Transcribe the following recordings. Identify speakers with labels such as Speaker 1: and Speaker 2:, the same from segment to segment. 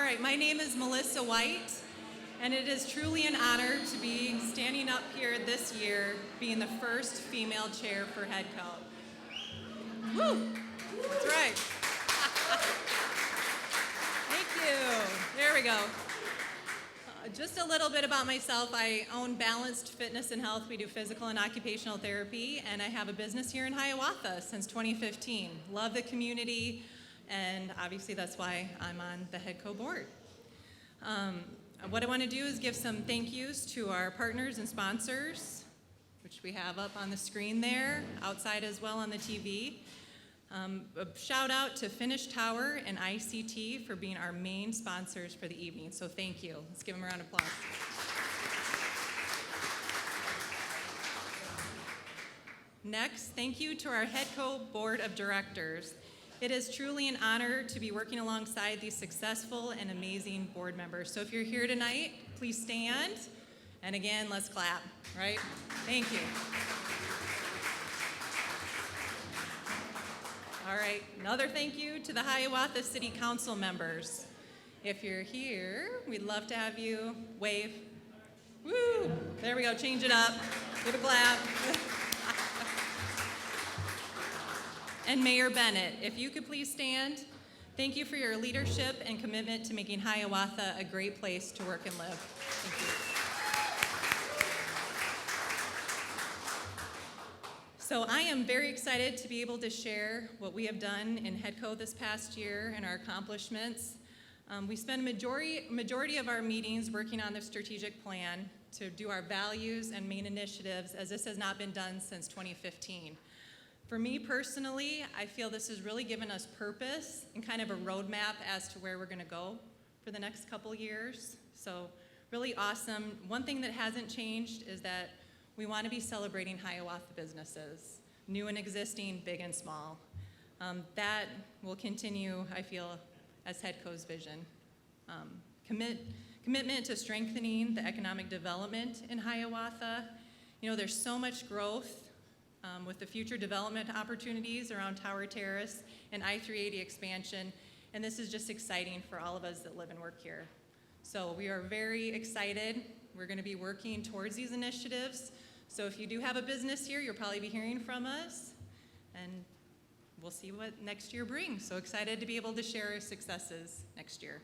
Speaker 1: right, my name is Melissa White, and it is truly an honor to be standing up here this year, being the first female chair for HEDCO. Woo! That's right. Thank you. There we go. Just a little bit about myself. I own Balanced Fitness and Health. We do physical and occupational therapy, and I have a business here in Hiawatha since 2015. Love the community, and obviously that's why I'm on the HEDCO board. What I want to do is give some thank yous to our partners and sponsors, which we have up on the screen there, outside as well on the TV. A shout out to Finnish Tower and ICT for being our main sponsors for the evening, so thank you. Let's give them a round of applause. Next, thank you to our HEDCO Board of Directors. It is truly an honor to be working alongside these successful and amazing board members. So if you're here tonight, please stand. And again, let's clap, right? Thank you. All right, another thank you to the Hiawatha City Council members. If you're here, we'd love to have you wave. Woo! There we go, change it up. Give a clap. And Mayor Bennett, if you could please stand. Thank you for your leadership and commitment to making Hiawatha a great place to work and live. Thank you. So I am very excited to be able to share what we have done in HEDCO this past year and our accomplishments. We spend a majority of our meetings working on the strategic plan to do our values and main initiatives, as this has not been done since 2015. For me personally, I feel this has really given us purpose and kind of a roadmap as to where we're going to go for the next couple years. So really awesome. One thing that hasn't changed is that we want to be celebrating Hiawatha businesses, new and existing, big and small. That will continue, I feel, as HEDCO's vision. Commitment to strengthening the economic development in Hiawatha. You know, there's so much growth with the future development opportunities around Tower Terrace and I-380 expansion, and this is just exciting for all of us that live and work here. So we are very excited. We're going to be working towards these initiatives. So if you do have a business here, you'll probably be hearing from us, and we'll see what next year brings. So excited to be able to share our successes next year.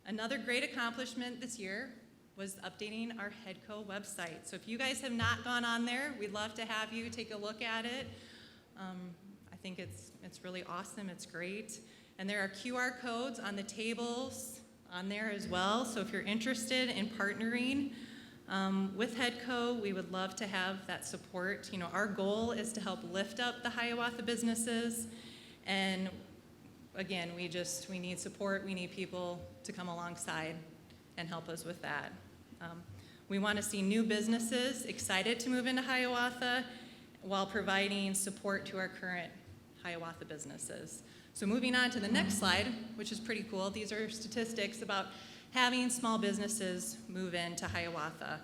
Speaker 1: Another great accomplishment this year was updating our HEDCO website. So if you guys have not gone on there, we'd love to have you take a look at it. I think it's really awesome, it's great. And there are QR codes on the tables on there as well. So if you're interested in partnering with HEDCO, we would love to have that support. You know, our goal is to help lift up the Hiawatha businesses. And again, we need support, we need people to come alongside and help us with that. We want to see new businesses excited to move into Hiawatha while providing support to our current Hiawatha businesses. So moving on to the next slide, which is pretty cool. These are statistics about having small businesses move into Hiawatha.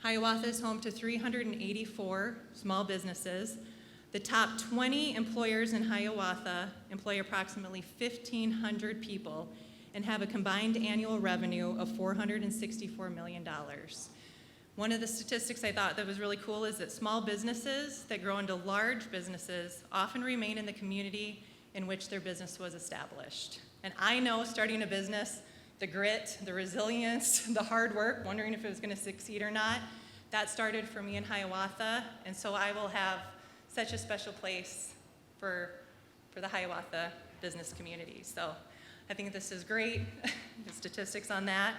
Speaker 1: Hiawatha is home to 384 small businesses. The top 20 employers in Hiawatha employ approximately 1,500 people and have a combined annual revenue of $464 million. One of the statistics I thought that was really cool is that small businesses that grow into large businesses often remain in the community in which their business was established. And I know starting a business, the grit, the resilience, the hard work, wondering if it was going to succeed or not, that started for me in Hiawatha, and so I will have such a special place for the Hiawatha business community. So I think this is great, the statistics on that.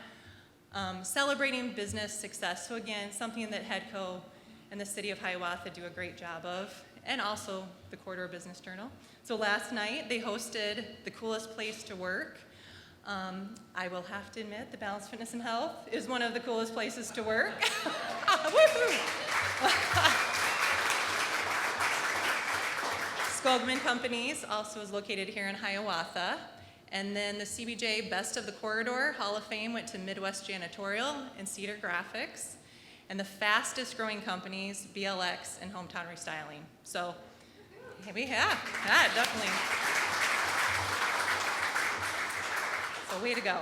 Speaker 1: Celebrating business success. So again, something that HEDCO and the City of Hiawatha do a great job of, and also the Corridor Business Journal. So last night, they hosted the coolest place to work. I will have to admit, the Balanced Fitness and Health is one of the coolest places to work. Skogman Companies also is located here in Hiawatha. And then the CBJ Best of the Corridor Hall of Fame went to Midwest Janitorial and Cedar Graphics. And the fastest growing companies, BLX and Hometown Restyling. So definitely. So way to go.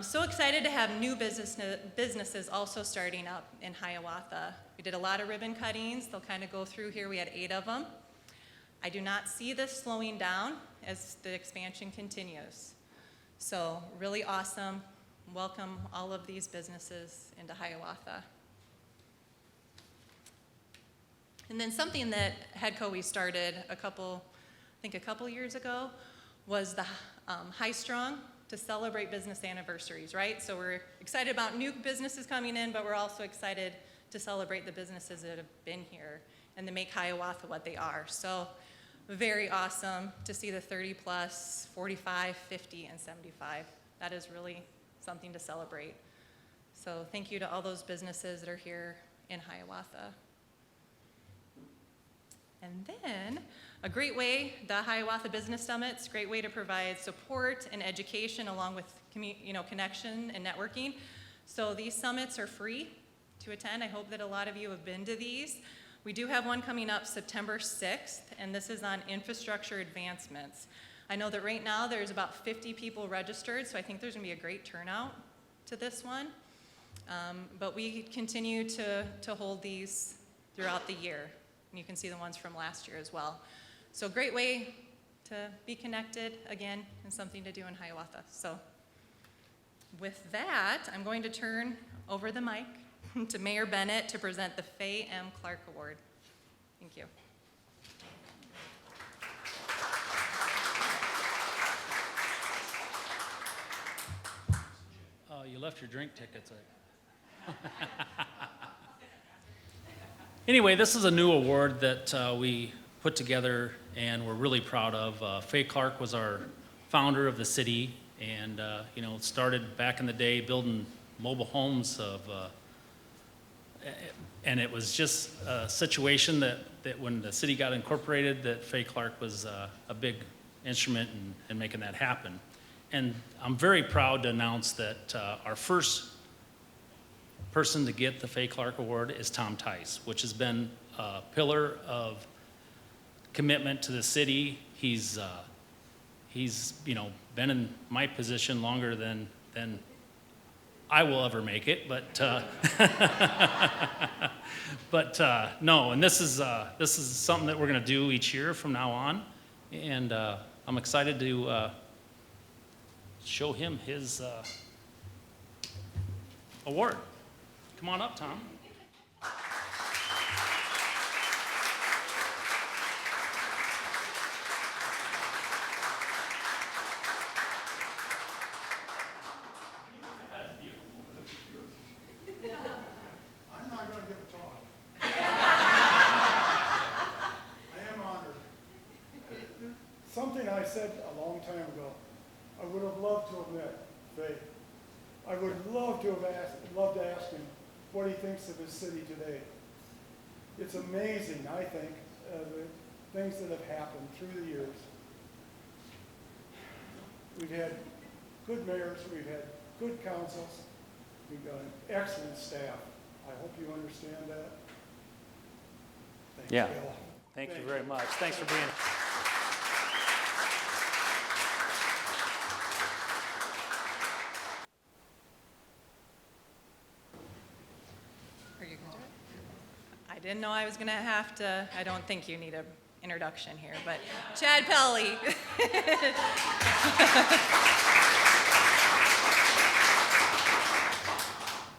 Speaker 1: So excited to have new businesses also starting up in Hiawatha. We did a lot of ribbon cuttings. They'll kind of go through here. We had 8 of them. I do not see this slowing down as the expansion continues. So really awesome. Welcome all of these businesses into Hiawatha. And then something that HEDCO we started a couple years ago was the High Strong to celebrate business anniversaries, right? So we're excited about new businesses coming in, but we're also excited to celebrate the businesses that have been here and to make Hiawatha what they are. So very awesome to see the 30 plus, 45, 50, and 75. That is really something to celebrate. So thank you to all those businesses that are here in Hiawatha. And then a great way, the Hiawatha Business Summits, great way to provide support and education along with connection and networking. So these summits are free to attend. I hope that a lot of you have been to these. We do have one coming up September 6th, and this is on infrastructure advancements. I know that right now there's about 50 people registered, so I think there's gonna be a great turnout to this one. But we continue to hold these throughout the year. And you can see the ones from last year as well. So great way to be connected again and something to do in Hiawatha. So with that, I'm going to turn over the mic to Mayor Bennett to present the Faye M. Clark Award. Thank you.
Speaker 2: You left your drink tickets. Anyway, this is a new award that we put together and we're really proud of. Faye Clark was our founder of the city and started back in the day building mobile homes and it was just a situation that when the city got incorporated that Faye Clark was a big instrument in making that happen. And I'm very proud to announce that our first person to get the Faye Clark Award is Tom Tice, which has been a pillar of commitment to the city. He's been in my position longer than I will ever make it, but no. And this is something that we're going to do each year from now on, and I'm excited to show him his award. Come on up, Tom.
Speaker 3: I'm not going to give a talk. I am honored. Something I said a long time ago, I would have loved to have met Faye. I would love to ask him what he thinks of his city today. It's amazing, I think, the things that have happened through the years. We've had good mayors, we've had good councils, we've got an excellent staff. I hope you understand that. Thanks,
Speaker 2: Yeah.
Speaker 3: Bill.
Speaker 2: Thank you very much. Thanks for being here.
Speaker 1: I didn't know I was going to have to, I don't think you need an introduction here, but Chad Pelley.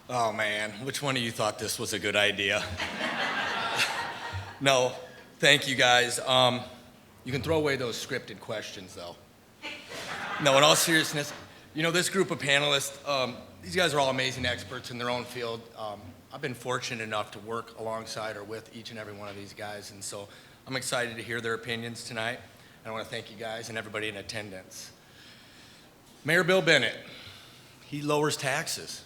Speaker 4: Oh man, which one of you thought this was a good idea? No, thank you guys. You can throw away those scripted questions though. No, in all seriousness, this group of panelists, these guys are all amazing experts in their own field. I've been fortunate enough to work alongside or with each and every one of these guys, and so I'm excited to hear their opinions tonight. And I want to thank you guys and everybody in attendance. Mayor Bill Bennett, he lowers taxes.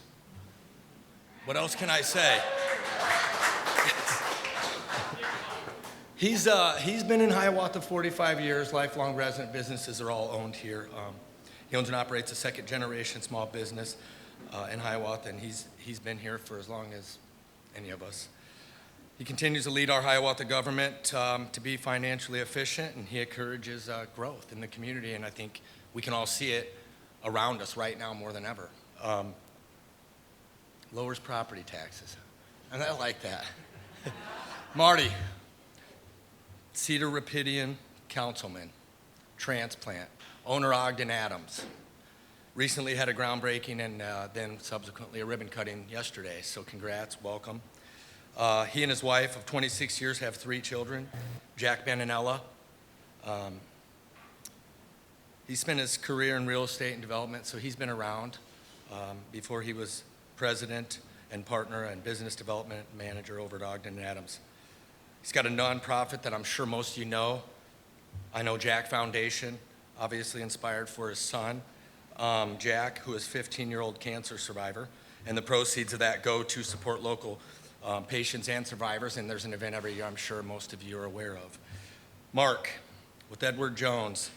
Speaker 4: What else can I say? He's been in Hiawatha 45 years, lifelong resident. Businesses are all owned here. He owns and operates a second-generation small business in Hiawatha, and he's been here for as long as any of us. He continues to lead our Hiawatha government to be financially efficient, and he encourages growth in the community, and I think we can all see it around us right now more than ever. Lowers property taxes, and I like that. Marty, Cedar Rapidian councilman, transplant, owner Ogden Adams. Recently had a groundbreaking and then subsequently a ribbon cutting yesterday, so congrats, welcome. He and his wife of 26 years have 3 children, Jack, Ben, and Ella. He spent his career in real estate and development, so he's been around before he was president and partner and business development manager over at Ogden and Adams. He's got a nonprofit that I'm sure most of you know. I know Jack Foundation, obviously inspired for his son, Jack, who is a 15-year-old cancer survivor, and the proceeds of that go to support local patients and survivors, and there's an event every year I'm sure most of you are aware of. Mark, with Edward Jones,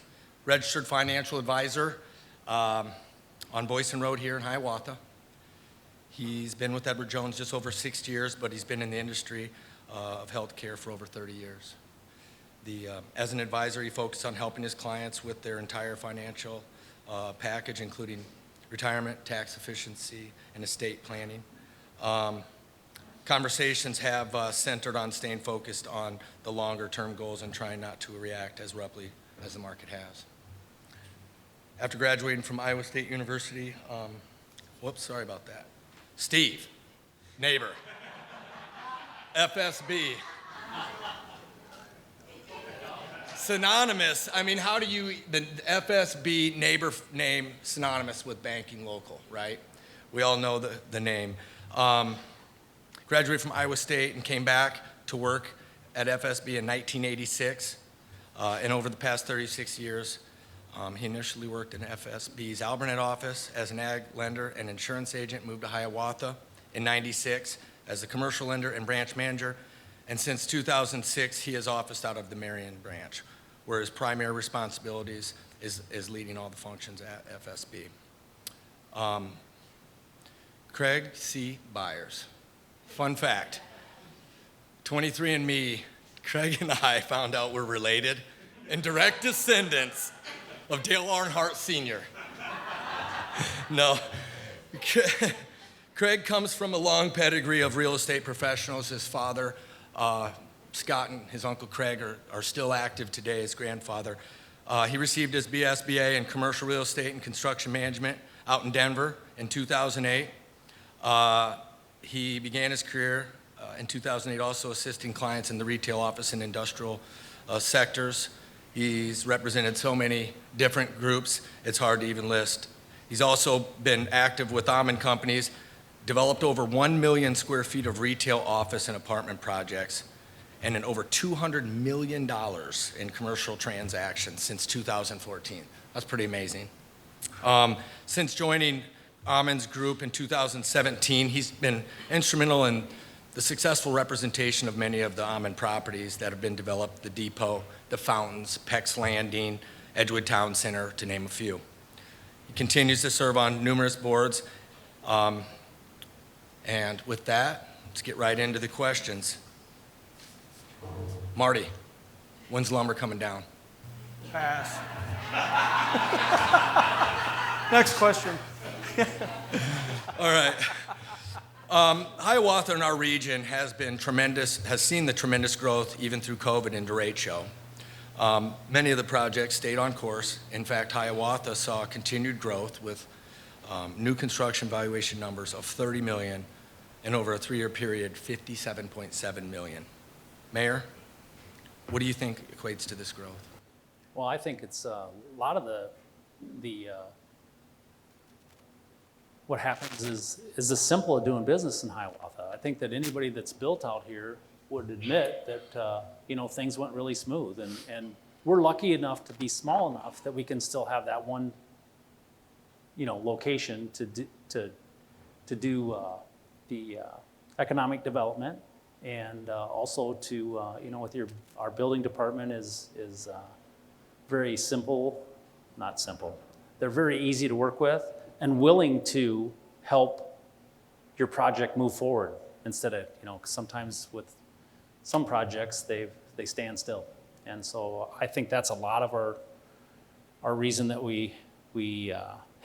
Speaker 4: registered financial advisor on Boyson Road here in Hiawatha. He's been with Edward Jones just over 6 years, but he's been in the industry of healthcare for over 30 years. As an advisor, he focused on helping his clients with their entire financial package, including retirement, tax efficiency, and estate planning. Conversations have centered on staying focused on the longer-term goals and trying not to react as abruptly as the market has. After graduating from Iowa State University, sorry about that. Steve, neighbor, FSB. Synonymous, I mean, how do you, the FSB neighbor name synonymous with banking local, right? We all know the name. Graduated from Iowa State and came back to work at FSB in 1986. And over the past 36 years, he initially worked in FSB's Albernet office as an ag lender and insurance agent, moved to Hiawatha in 96 as a commercial lender and branch manager. And since 2006, he has officed out of the Marion branch, where his primary responsibilities is leading all the functions at FSB. Craig C. Byers. Fun fact, 23andMe, Craig and I found out we're related and direct descendants of Dale Earnhardt Sr. No. Craig comes from a long pedigree of real estate professionals. His father, Scott, and his uncle Craig are still active today, his grandfather. He received his BSBA in commercial real estate and construction management out in Denver in 2008. He began his career in 2008 also assisting clients in the retail office and industrial sectors. He's represented so many different groups, it's hard to even list. He's also been active with Almond companies, developed over 1 million square feet of retail office and apartment projects, and in over $200 million in commercial transactions since 2014. That's pretty amazing. Since joining Almond's group in 2017, he's been instrumental in the successful representation of many of the Almond properties that have been developed, the Depot, the Fountains, Peck's Landing, Edgewood Town Center, to name a few. He continues to serve on numerous boards. And with that, let's get right into the questions. Marty, when's lumber coming down?
Speaker 3: Pass. Next question.
Speaker 4: All right. Hiawatha in our region has seen the tremendous growth even through COVID and derecho. Many of the projects stayed on course. In fact, Hiawatha saw continued growth with new construction valuation numbers of $30 million and over a 3-year period, $57.7 million. Mayor, what do you think equates to this growth?
Speaker 2: Well, I think it's a lot of the what happens is the simple of doing business in Hiawatha. I think that anybody that's built out here would admit that things went really smooth, and we're lucky enough to be small enough that we can still have that one location to do the economic development, and also to with our building department is very simple, not simple. They're very easy to work with and willing to help your project move forward instead of, sometimes with some projects, they stand still. And so I think that's a lot of our reason that we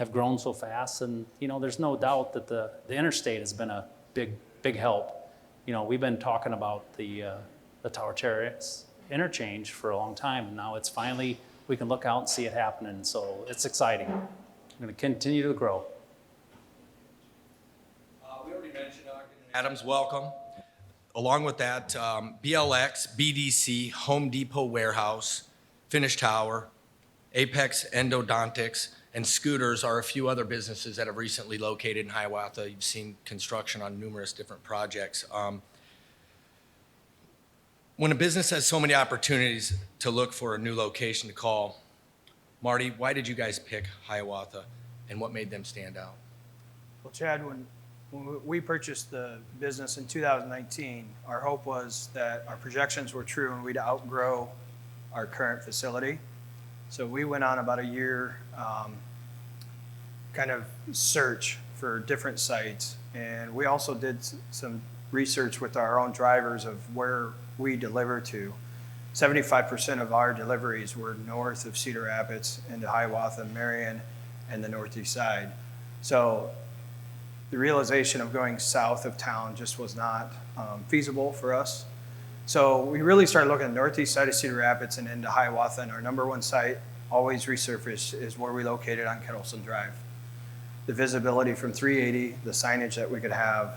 Speaker 2: have grown so fast. And, there's no doubt that the interstate has been a big help. We've been talking about the Tower Terrace interchange for a long time, and now it's finally, we can look out and see it happening. So it's exciting. We're going to continue to grow.
Speaker 4: We already mentioned Ogden and Adams, welcome. Along with that, BLX, BDC, Home Depot Warehouse, Finish Tower, Apex Endodontics, and Scooters are a few other businesses that have recently located in Hiawatha. You've seen construction on numerous different projects. When a business has so many opportunities to look for a new location to call, Marty, why did you guys pick Hiawatha, and what made them stand out?
Speaker 5: Well, Chad, when we purchased the business in 2019, our hope was that our projections were true and we'd outgrow our current facility. So we went on about a year kind of search for different sites. And we also did some research with our own drivers of where we deliver to. 75% of our deliveries were north of Cedar Rapids into Hiawatha, Marion, and the northeast side. So the realization of going south of town just was not feasible for us. So we really started looking at the northeast side of Cedar Rapids and into Hiawatha, and our number one site, always resurfaced, is where we located on Kettleson Drive. The visibility from 380, the signage that we could have,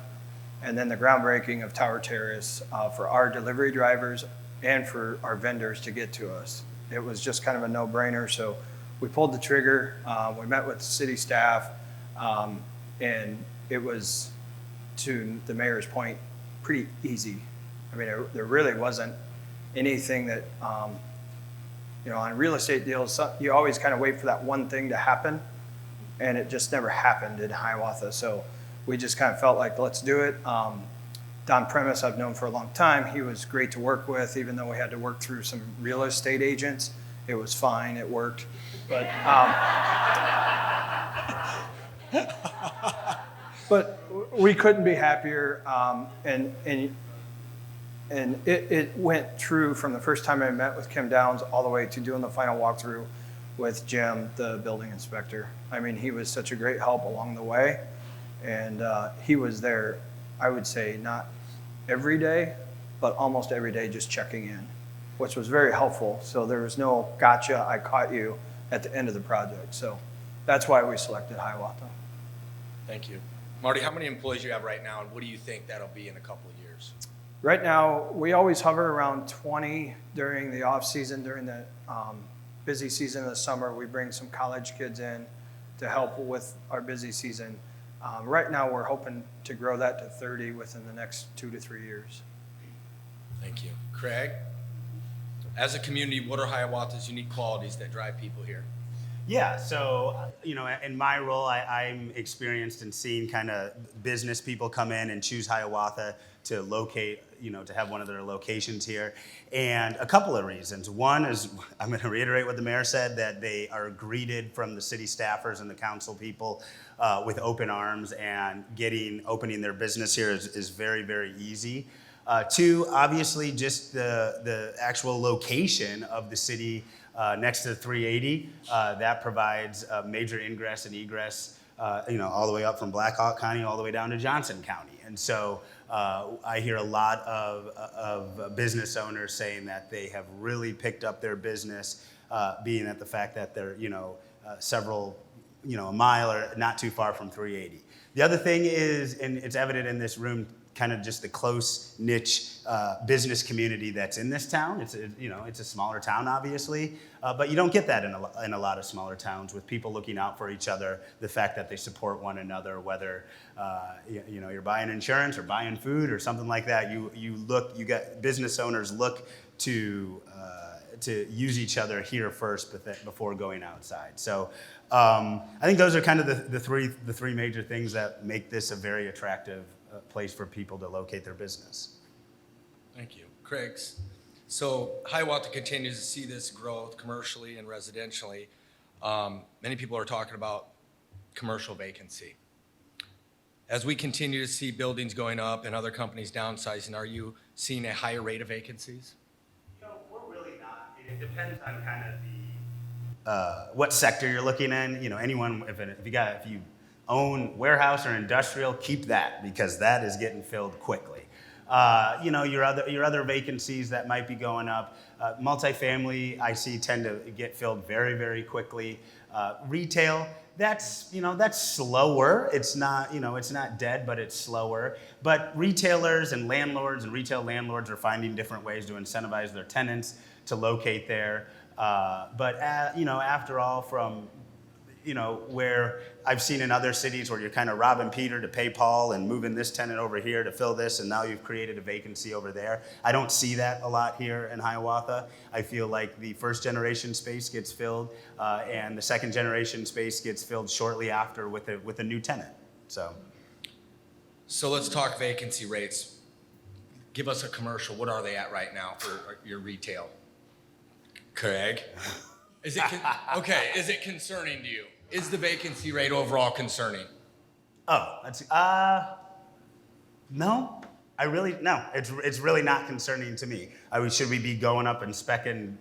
Speaker 5: and then the groundbreaking of Tower Terrace for our delivery drivers and for our vendors to get to us. It was just kind of a no-brainer, so we pulled the trigger. We met with the city staff, and it was, to the mayor's point, pretty easy. I mean, there really wasn't anything that, on real estate deals, you always kind of wait for that one thing to happen, and it just never happened in Hiawatha. So we just kind of felt like, let's do it. Don Premise, I've known for a long time. He was great to work with, even though we had to work through some real estate agents. It was fine, it worked. But, but we couldn't be happier, and it went true from the first time I met with Kim Downs all the way to doing the final walkthrough with Jim, the building inspector. I mean, he was such a great help along the way, and he was there, I would say, not every day, but almost every day, just checking in, which was very helpful. So there was no gotcha, I caught you at the end of the project. So that's why we selected Hiawatha.
Speaker 4: Thank you. Marty, how many employees do you have right now, and what do you think that'll be in a couple of years?
Speaker 5: Right now, we always hover around 20 during the off season. During the busy season of the summer, we bring some college kids in to help with our busy season. Right now, we're hoping to grow that to 30 within the next 2 to 3 years.
Speaker 4: Thank you. Craig, as a community, what are Hiawatha's unique qualities that drive people here?
Speaker 6: Yeah, so, in my role, I'm experienced in seeing kind of business people come in and choose Hiawatha to locate, to have one of their locations here. And a couple of reasons. One is, I'm going to reiterate what the mayor said, that they are greeted from the city staffers and the council people with open arms, and opening their business here is very, very easy. Two, obviously, just the actual location of the city next to 380, that provides major ingress and egress, all the way up from Black Hawk County all the way down to Johnson County. And so I hear a lot of business owners saying that they have really picked up their business, being at the fact that they're, several, a mile or not too far from 380. The other thing is, and it's evident in this room, kind of just the close niche business community that's in this town. It's a smaller town, obviously, but you don't get that in a lot of smaller towns, with people looking out for each other. The fact that they support one another, whether you're buying insurance or buying food or something like that. You got business owners look to use each other here first, before going outside. So I think those are kind of the three major things that make this a very attractive place for people to locate their business.
Speaker 4: Thank you. Craig's. So Hiawatha continues to see this growth commercially and residentially. Many people are talking about commercial vacancy. As we continue to see buildings going up and other companies downsizing, are you seeing a higher rate of vacancies?
Speaker 6: We're really not. It depends on kind of what sector you're looking in. You know, anyone, if you own warehouse or industrial, keep that, because that is getting filled quickly. You know, your other vacancies that might be going up, multifamily, I see tend to get filled very, very quickly. Retail, that's slower. It's not, it's not dead, but it's slower. But retailers and landlords and retail landlords are finding different ways to incentivize their tenants to locate there. But after all, from where I've seen in other cities where you're kind of robbing Peter to pay Paul and moving this tenant over here to fill this, and now you've created a vacancy over there. I don't see that a lot here in Hiawatha. I feel like the first generation space gets filled, and the second generation space gets filled shortly after with a new tenant.
Speaker 4: So let's talk vacancy rates. Give us a commercial. What are they at right now for your retail? Craig? Is it concerning to you? Is the vacancy rate overall concerning?
Speaker 6: Oh, that's no. No. It's really not concerning to me. Should we be going up and speccing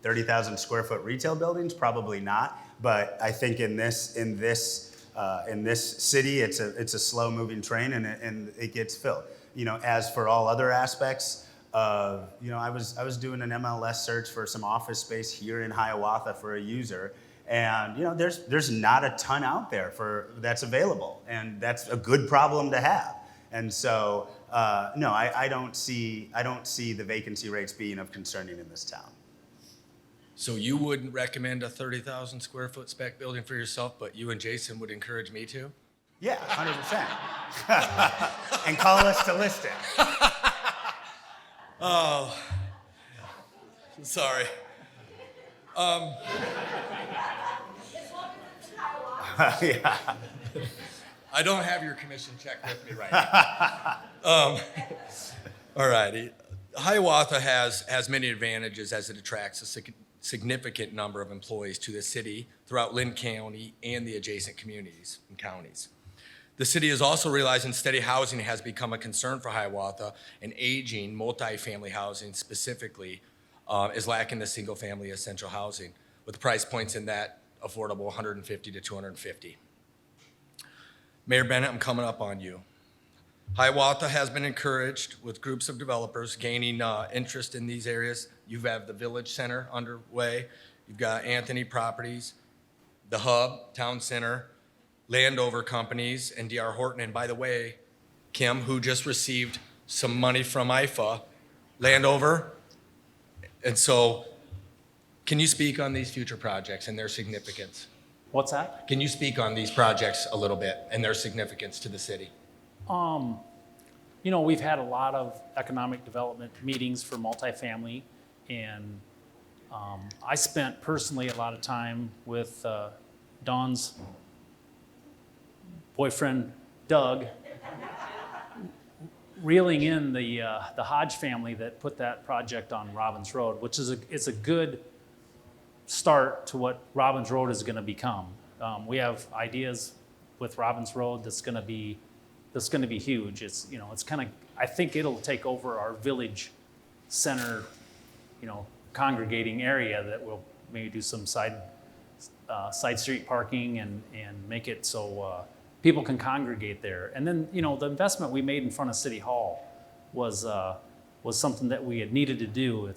Speaker 6: 30,000 square foot retail buildings? Probably not. But I think in this city, it's a slow moving train, and it gets filled. As for all other aspects, I was doing an MLS search for some office space here in Hiawatha for a user, and there's not a ton out there that's available, and that's a good problem to have. And so no, I don't see the vacancy rates being of concerning in this town.
Speaker 4: So you wouldn't recommend a 30,000 square foot spec building for yourself, but you and Jason would encourage me to?
Speaker 6: Yeah, 100%. And call us to list it.
Speaker 4: Oh, sorry.
Speaker 6: Yeah.
Speaker 4: I don't have your commission check with me right now. All righty. Hiawatha has many advantages as it attracts a significant number of employees to the city throughout Lynn County and the adjacent communities and counties. The city is also realizing steady housing has become a concern for Hiawatha, and aging multifamily housing specifically is lacking the single-family essential housing, with price points in that affordable $150 to $250. Mayor Bennett, I'm coming up on you. Hiawatha has been encouraged with groups of developers gaining interest in these areas. You have the Village Center underway. You've got Anthony Properties, the Hub, Town Center, Landover Companies, and D.R. Horton. And by the way, Kim, who just received some money from IFA, Landover. And so, can you speak on these future projects and their significance?
Speaker 2: What's that?
Speaker 4: Can you speak on these projects a little bit and their significance to the city?
Speaker 2: We've had a lot of economic development meetings for multifamily, and I spent personally a lot of time with Dawn's boyfriend, Doug, reeling in the Hodge family that put that project on Robbins Road, which is it's a good start to what Robbins Road is going to become. We have ideas with Robbins Road that's going to be huge. It's kind of, I think it'll take over our village center, congregating area that will maybe do some side street parking and make it so people can congregate there. And then, the investment we made in front of City Hall was something that we had needed to do.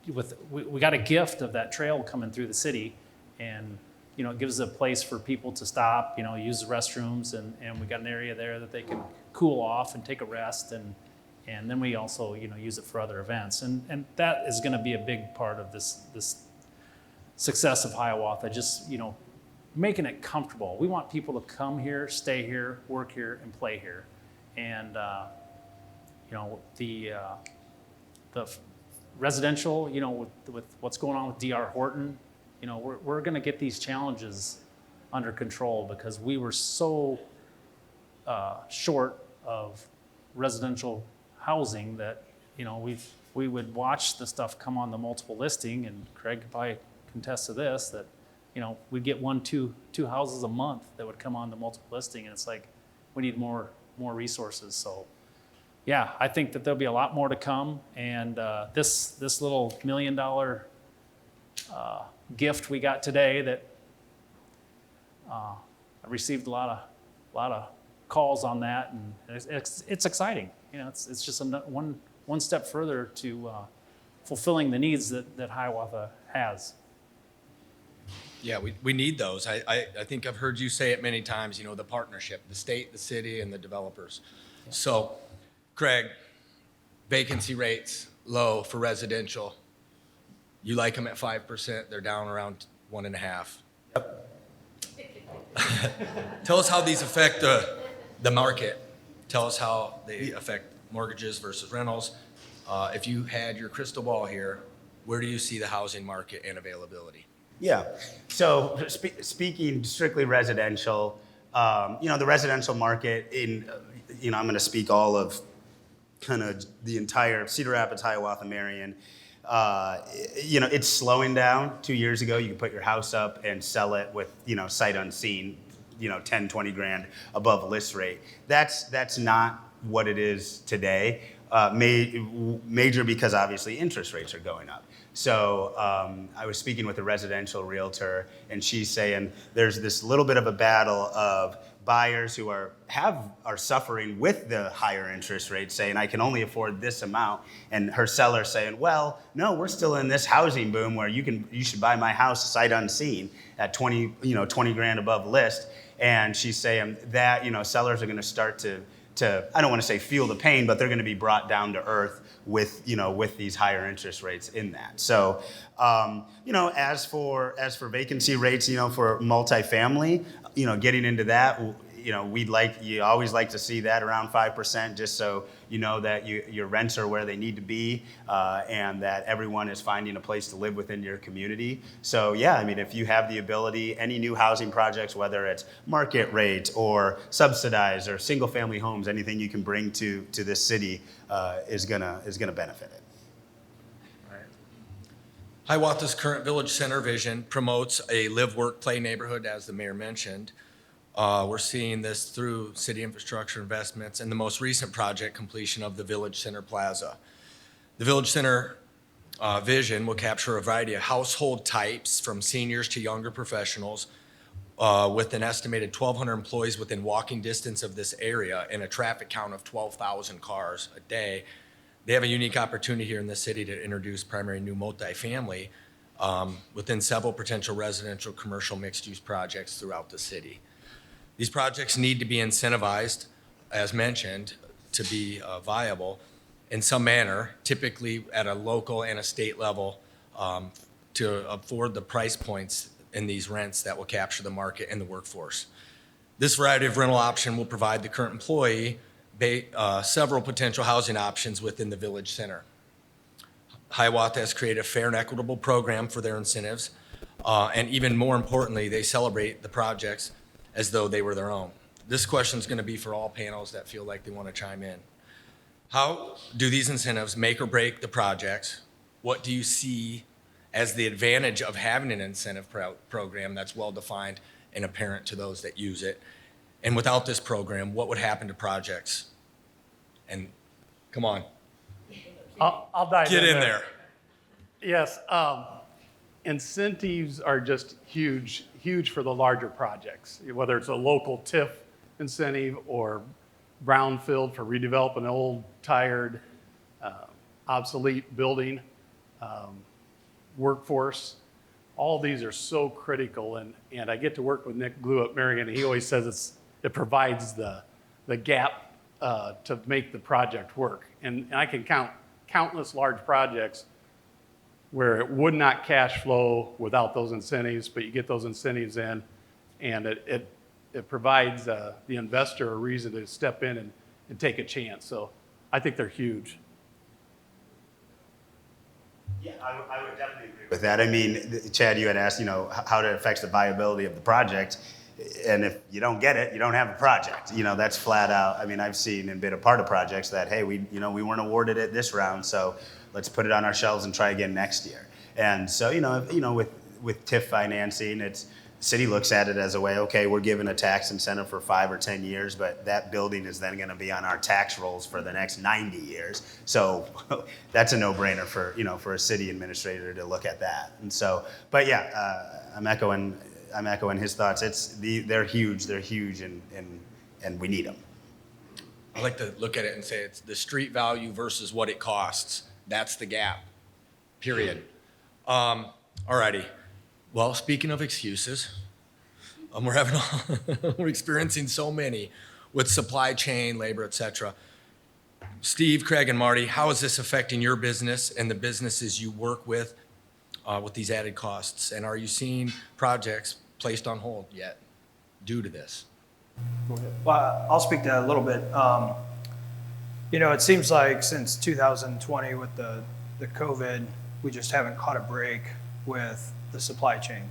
Speaker 2: We got a gift of that trail coming through the city, and it gives a place for people to stop, use the restrooms, and we got an area there that they can cool off and take a rest, and then we also use it for other events, and that is going to be a big part of this success of Hiawatha. Just making it comfortable. We want people to come here, stay here, work here, and play here, and the residential, with what's going on with D.R. Horton, we're going to get these challenges under control, because we were so short of residential housing that we would watch the stuff come on the multiple listing, and Craig could probably contest to this, that we'd get two houses a month that would come on the multiple listing, and it's like we need more resources. So yeah, I think that there'll be a lot more to come, and this little $1 million gift we got today that I received a lot of calls on that, and it's exciting. You know, it's just one step further to fulfilling the needs that Hiawatha has.
Speaker 4: Yeah, we need those. I think I've heard you say it many times, you know, the partnership, the state, the city, and the developers. So, Craig, vacancy rates low for residential. You like them at 5%, they're down around 1.5%. Yep. Tell us how these affect the market. Tell us how they affect mortgages versus rentals. If you had your crystal ball here, where do you see the housing market and availability?
Speaker 6: Yeah. So speaking strictly residential, the residential market in, I'm going to speak all of kind of the entire Cedar Rapids, Hiawatha, Marion. It's slowing down. 2 years ago, you could put your house up and sell it with, sight unseen, 10, 20 grand above list rate. That's not what it is today. Major because obviously interest rates are going up. So I was speaking with a residential realtor, and she's saying there's this little bit of a battle of buyers who are suffering with the higher interest rates, saying I can only afford this amount, and her seller saying, well, no, we're still in this housing boom where you should buy my house sight unseen at 20 grand above list. And she's saying that sellers are going to start to I don't want to say feel the pain, but they're going to be brought down to earth with these higher interest rates in that. So, as for vacancy rates, for multifamily, getting into that, you always like to see that around 5%, just so you know that your rents are where they need to be, and that everyone is finding a place to live within your community. So yeah, if you have the ability, any new housing projects, whether it's market rate or subsidized or single family homes, anything you can bring to this city is gonna benefit it.
Speaker 4: Hiawatha's current village center vision promotes a live, work, play neighborhood, as the mayor mentioned. We're seeing this through city infrastructure investments and the most recent project completion of the Village Center Plaza. The Village Center vision will capture a variety of household types from seniors to younger professionals with an estimated 1,200 employees within walking distance of this area and a traffic count of 12,000 cars a day. They have a unique opportunity here in the city to introduce primary new multifamily within several potential residential, commercial, mixed-use projects throughout the city. These projects need to be incentivized, as mentioned, to be viable in some manner, typically at a local and a state level, to afford the price points in these rents that will capture the market and the workforce. This variety of rental option will provide the current employee several potential housing options within the village center. Hiawatha has created a fair and equitable program for their incentives, and even more importantly, they celebrate the projects as though they were their own. This question is going to be for all panels that feel like they want to chime in. How do these incentives make or break the projects? What do you see as the advantage of having an incentive program that's well-defined and apparent to those that use it? And without this program, what would happen to projects? And come on,
Speaker 7: I'll dive
Speaker 4: get in there.
Speaker 7: Yes, incentives are just huge for the larger projects, whether it's a local TIF incentive or brownfield for redeveloping an old, tired, obsolete building, workforce. All these are so critical, and I get to work with Nick Glue at Marion, and he always says it provides the gap to make the project work. And I can count countless large projects where it would not cash flow without those incentives, but you get those incentives in, and it provides the investor a reason to step in and take a chance. So I think they're huge.
Speaker 6: Yeah, I would definitely agree with that. Chad, you had asked, how it affects the viability of the project. And if you don't get it, you don't have a project. That's flat out. I've seen and been a part of projects that, hey, we weren't awarded it this round, so let's put it on our shelves and try again next year. And so, with TIF financing, it's City looks at it as a way, okay, we're given a tax incentive for 5 or 10 years, but that building is then gonna be on our tax rolls for the next 90 years. So that's a no-brainer for, you know, for a city administrator to look at that. And so, but yeah, I'm echoing his thoughts. They're huge, and we need them.
Speaker 4: I like to look at it and say it's the street value versus what it costs. That's the gap, period. Alrighty. Well, speaking of excuses, we're experiencing so many with supply chain, labor, et cetera. Steve, Craig, and Marty, how is this affecting your business and the businesses you work with these added costs? And are you seeing projects placed on hold yet due to this?
Speaker 5: Well, I'll speak to that a little bit. You know, it seems like since 2020 with the COVID, we just haven't caught a break with the supply chain.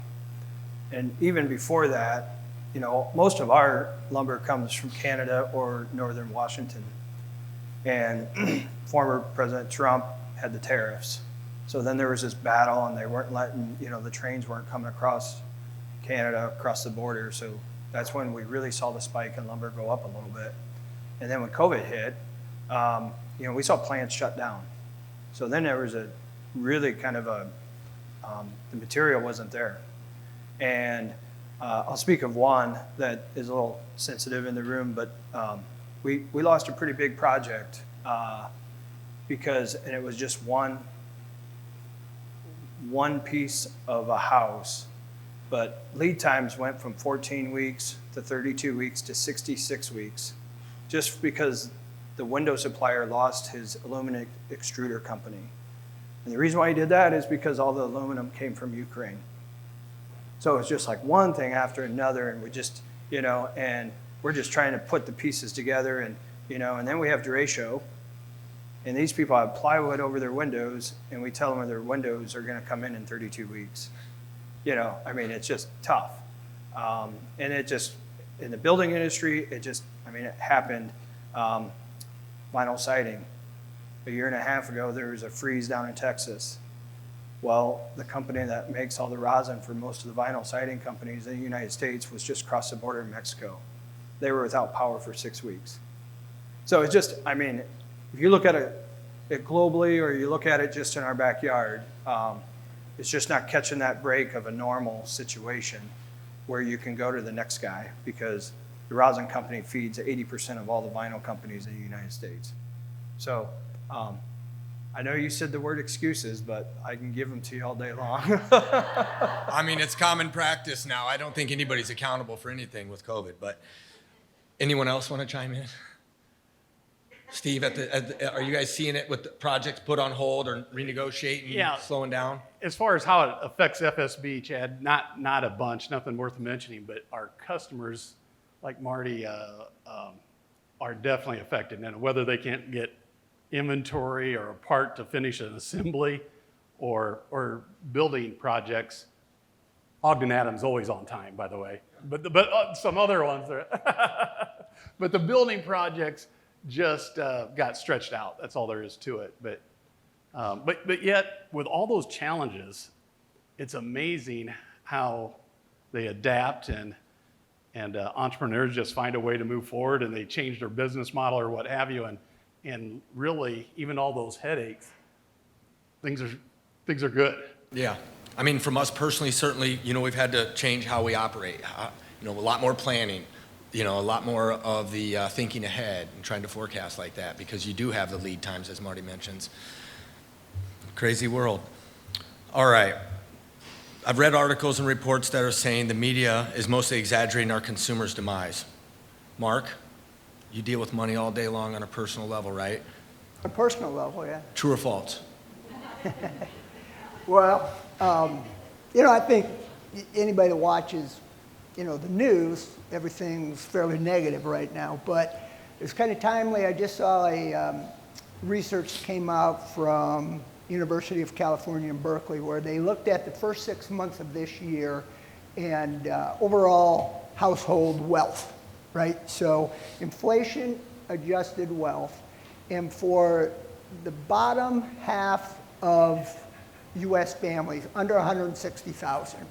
Speaker 5: And even before that, you know, most of our lumber comes from Canada or northern Washington. And former President Trump had the tariffs. So then there was this battle and they weren't letting, you know, the trains weren't coming across Canada, across the border. So that's when we really saw the spike in lumber go up a little bit. And then when COVID hit, you know, we saw plants shut down. So then there was a really kind of the material wasn't there. And I'll speak of one that is a little sensitive in the room, but we lost a pretty big project and it was just one piece of a house, but lead times went from 14 weeks to 32 weeks to 66 weeks, just because the window supplier lost his aluminum extruder company. And the reason why he did that is because all the aluminum came from Ukraine. So it's just like one thing after another, and we just, you know, and we're just trying to put the pieces together, and, you know, and then we have derecho, and these people have plywood over their windows, and we tell them their windows are gonna come in 32 weeks. You know, I mean, it's just tough. And it just, in the building industry, it happened. Vinyl siding. A year and a half ago, there was a freeze down in Texas. Well, the company that makes all the rosin for most of the vinyl siding companies in the United States was just across the border in Mexico. They were without power for 6 weeks. So it's just, I mean, if you look at it globally or you look at it just in our backyard, it's just not catching that break of a normal situation where you can go to the next guy, because the rosin company feeds 80% of all the vinyl companies in the United States. So I know you said the word excuses, but I can give them to you all day long.
Speaker 4: I mean, it's common practice now. I don't think anybody's accountable for anything with COVID, but anyone else want to chime in? Steve, are you guys seeing it with the projects put on hold or renegotiating, slowing down?
Speaker 7: As far as how it affects FSB, Chad, not a bunch, nothing worth mentioning, but our customers, like Marty, are definitely affected. And whether they can't get inventory or a part to finish an assembly or building projects, Ogden Adams always on time, by the way. But some other ones are. But the building projects just got stretched out. That's all there is to it. But yet, with all those challenges, it's amazing how they adapt and entrepreneurs just find a way to move forward, and they change their business model or what have you. And really, even all those headaches, things are good.
Speaker 4: Yeah. I mean, from us personally, certainly, you know, we've had to change how we operate. You know, a lot more planning, you know, a lot more of the thinking ahead and trying to forecast like that, because you do have the lead times, as Marty mentions. Crazy world. All right. I've read articles and reports that are saying the media is mostly exaggerating our consumers' demise. Mark, you deal with money all day long on a personal level, right?
Speaker 8: A personal level, yeah.
Speaker 4: True or false?
Speaker 8: Well, you know, I think anybody that watches, you know, the news, everything's fairly negative right now, but it's kind of timely. I just saw a research that came out from University of California in Berkeley, where they looked at the first 6 months of this year and overall household wealth, right? So inflation adjusted wealth, and for the bottom half of US families, under 160,000,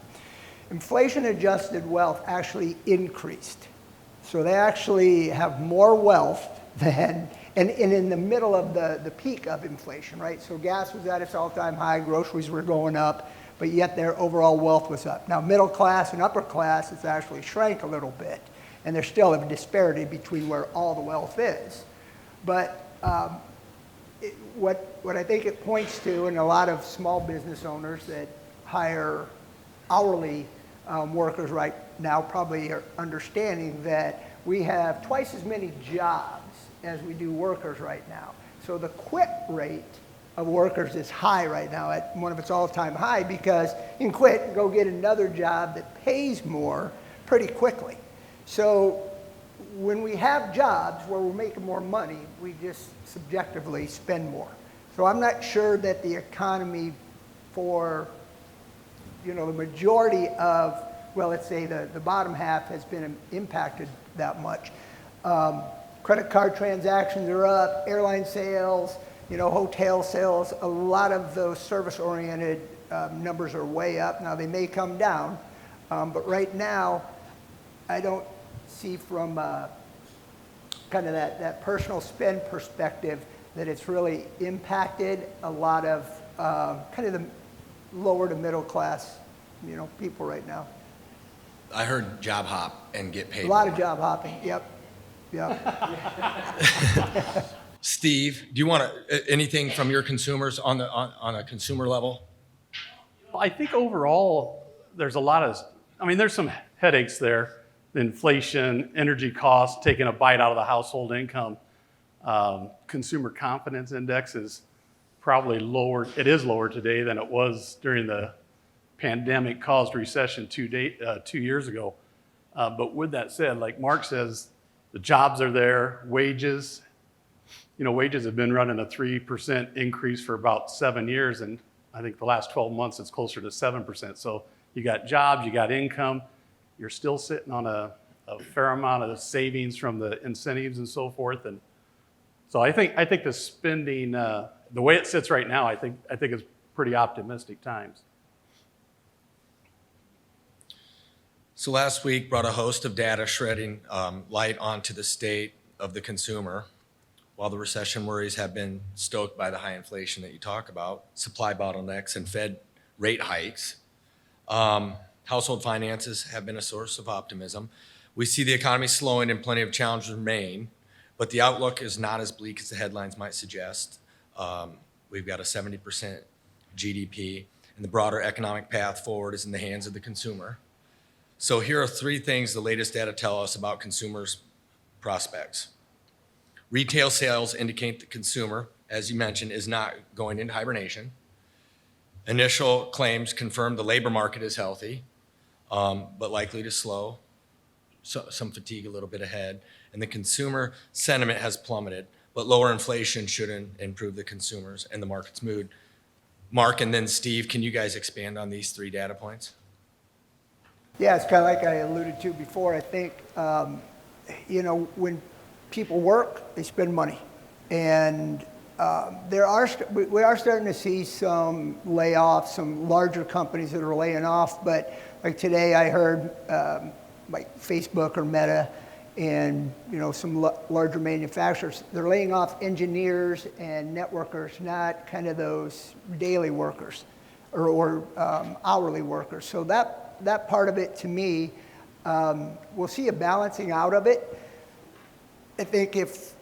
Speaker 8: inflation-adjusted wealth actually increased. So they actually have more wealth than, and in the middle of the peak of inflation, right? So gas was at its all-time high, groceries were going up, but yet their overall wealth was up. Now, middle class and upper class has actually shrank a little bit, and there's still a disparity between where all the wealth is. But what I think it points to, and a lot of small business owners that hire hourly workers right now probably are understanding that we have twice as many jobs as we do workers right now. So the quit rate of workers is high right now, at one of its all-time high, because you can quit and go get another job that pays more pretty quickly. So when we have jobs where we're making more money, we just subjectively spend more. So I'm not sure that the economy for, the majority of, well, let's say the bottom half has been impacted that much. Credit card transactions are up, airline sales, hotel sales, a lot of those service-oriented numbers are way up. Now, they may come down, but right now, I don't see from kind of that personal spend perspective that it's really impacted a lot of kind of the lower to middle class, people right now.
Speaker 4: I heard job hop and get paid
Speaker 8: A lot
Speaker 4: more.
Speaker 8: of job hopping, yep.
Speaker 4: Steve, do you want anything from your consumers on a consumer level?
Speaker 7: I think overall, there's there's some headaches there. The inflation, energy costs, taking a bite out of the household income. Consumer confidence index is probably lower. It is lower today than it was during the pandemic-caused recession 2 years ago. But with that said, like Mark says, the jobs are there, wages have been running a 3% increase for about 7 years, and I think the last 12 months it's closer to 7%. So you got jobs, you got income, you're still sitting on a fair amount of savings from the incentives and so forth. And so I think the spending, the way it sits right now, I think it's pretty optimistic times.
Speaker 4: So last week brought a host of data shedding light onto the state of the consumer. While the recession worries have been stoked by the high inflation that you talk about, supply bottlenecks and Fed rate hikes, household finances have been a source of optimism. We see the economy slowing and plenty of challenges remain, but the outlook is not as bleak as the headlines might suggest. We've got a 70% GDP, and the broader economic path forward is in the hands of the consumer. So here are 3 things the latest data tell us about consumers' prospects. Retail sales indicate the consumer, as you mentioned, is not going into hibernation. Initial claims confirm the labor market is healthy, but likely to slow. So, some fatigue a little bit ahead. And the consumer sentiment has plummeted, but lower inflation should improve the consumers and the market's mood. Mark and then Steve, can you guys expand on these 3 data points?
Speaker 8: Yeah, it's kind of like I alluded to before. I think, when people work, they spend money. And we are starting to see some layoffs, some larger companies that are laying off. But like today I heard like Facebook or Meta and some larger manufacturers, they're laying off engineers and networkers, not kind of those daily workers or hourly workers. So that part of it, to me, we'll see a balancing out of it. I think if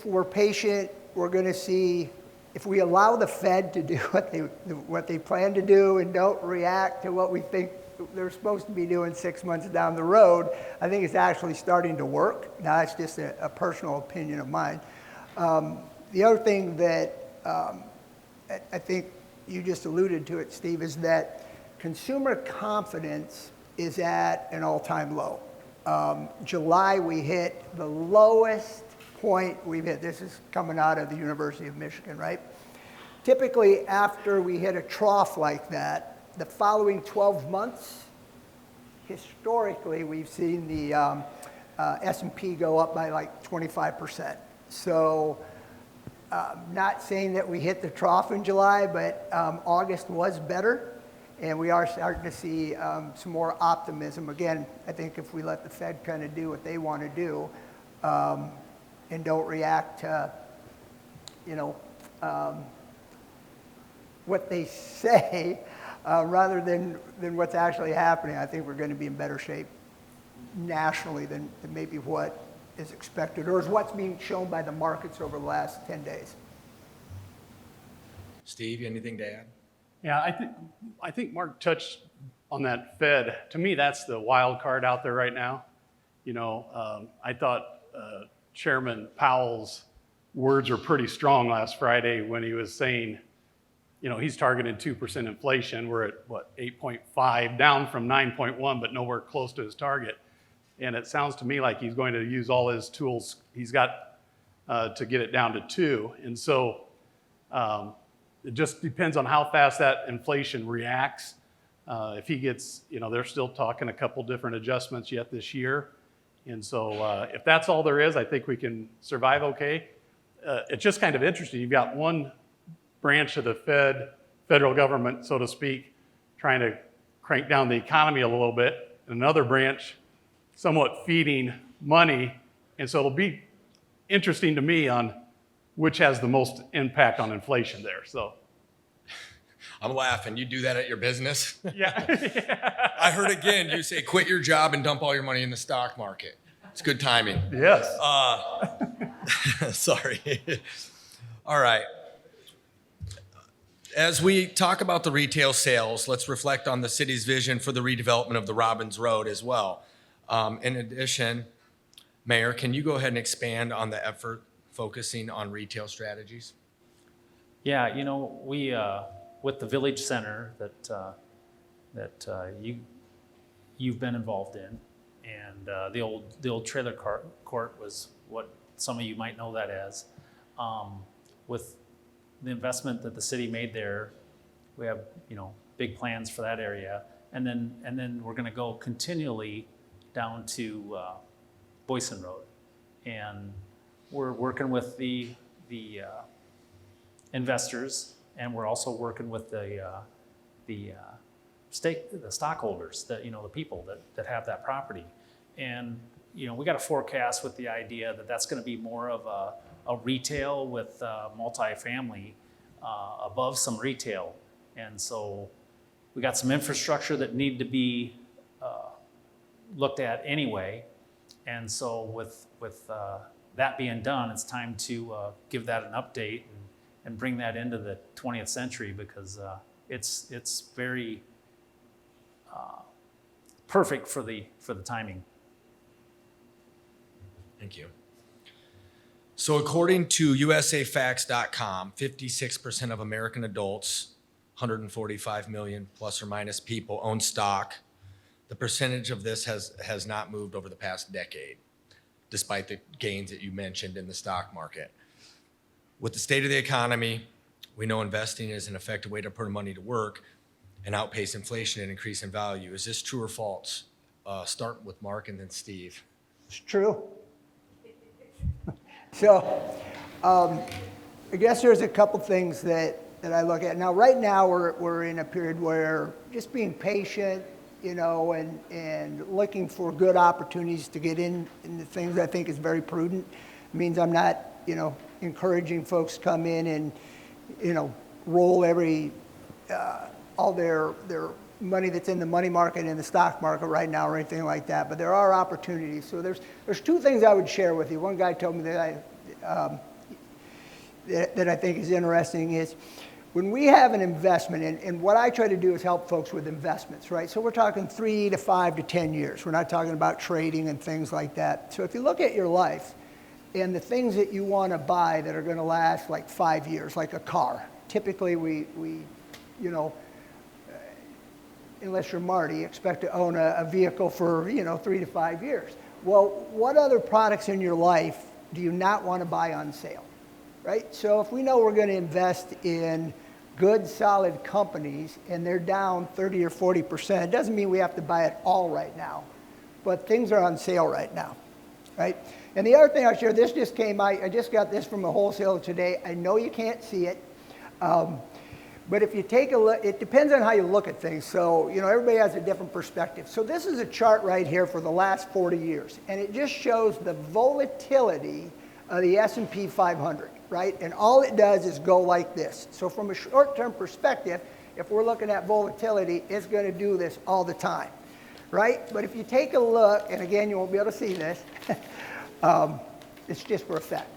Speaker 8: we're patient, we're going to see, if we allow the Fed to do what they plan to do and don't react to what we think they're supposed to be doing 6 months down the road, I think it's actually starting to work. Now, that's just a personal opinion of mine. The other thing that I think you just alluded to it, Steve, is that consumer confidence is at an all-time low. July, we hit the lowest point we've hit. This is coming out of the University of Michigan, right? Typically, after we hit a trough like that, the following 12 months, historically, we've seen the S&P go up by like 25%. So, not saying that we hit the trough in July, but August was better. And we are starting to see some more optimism. Again, I think if we let the Fed kind of do what they want to do and don't react to, what they say rather than what's actually happening, I think we're going to be in better shape nationally than maybe what is expected or is what's being shown by the markets over the last 10 days.
Speaker 4: Steve, anything to add?
Speaker 7: Yeah, I think Mark touched on that Fed. To me, that's the wild card out there right now. I thought Chairman Powell's words were pretty strong last Friday when he was saying, he's targeted 2% inflation. We're at, 8.5, down from 9.1, but nowhere close to his target. And it sounds to me like he's going to use all his tools he's got to get it down to 2. And so it just depends on how fast that inflation reacts. If he gets, they're still talking a couple different adjustments yet this year. And so if that's all there is, I think we can survive okay. It's just kind of interesting. You've got one branch of the federal government, so to speak, trying to crank down the economy a little bit, and another branch somewhat feeding money. And so it'll be interesting to me on which has the most impact on inflation there. So
Speaker 4: I'm laughing. You do that at your business?
Speaker 7: yeah.
Speaker 4: I heard again, you say quit your job and dump all your money in the stock market. It's good timing.
Speaker 7: Yes.
Speaker 4: Sorry. All right. As we talk about the retail sales, let's reflect on the city's vision for the redevelopment of the Robbins Road as well. In addition, Mayor, can you go ahead and expand on the effort focusing on retail strategies?
Speaker 2: Yeah, we with the village center that you've been involved in, and the old trailer court was what some of you might know that as. With the investment that the city made there, we have big plans for that area, and then we're going to go continually down to Boyson Road, and we're working with the investors, and we're also working with the stockholders, the people that have that property, and we got a forecast with the idea that that's going to be more of a retail with multifamily above some retail, and so we got some infrastructure that need to be looked at anyway, and so with that being done, it's time to give that an update and bring that into the 20th century, because it's very perfect for the timing.
Speaker 4: Thank you. So according to usafacts.com, 56% of American adults, 145 million plus or minus people, own stock. The percentage of this has not moved over the past decade, despite the gains that you mentioned in the stock market. With the state of the economy, we know investing is an effective way to put money to work and outpace inflation and increase in value. Is this true or false? Start with Mark and then Steve.
Speaker 8: It's true. So I guess there's a couple things that I look at. Now, right now, we're in a period where just being patient, and looking for good opportunities to get in the things I think is very prudent. It means I'm not, encouraging folks to come in and, roll all their money that's in the money market and the stock market right now or anything like that. But there are opportunities. So there's two things I would share with you. One guy told me that I think is interesting is when we have an investment, and what I try to do is help folks with investments, right? So we're talking 3 to 5 to 10 years. We're not talking about trading and things like that. So if you look at your life and the things that you want to buy that are going to last like 5 years, like a car, typically we unless you're Marty, expect to own a vehicle for 3 to 5 years. Well, what other products in your life do you not want to buy on sale, right? So if we know we're going to invest in good, solid companies and they're down 30 or 40%, it doesn't mean we have to buy it all right now, but things are on sale right now, right? And the other thing I'll share, this just came, I just got this from a wholesaler today. I know you can't see it, But if you take a look, it depends on how you look at things. So, everybody has a different perspective. So this is a chart right here for the last 40 years. And it just shows the volatility of the S&P 500, right? And all it does is go like this. So from a short-term perspective, if we're looking at volatility, it's going to do this all the time, right? But if you take a look, and again, you won't be able to see this. It's just for effect.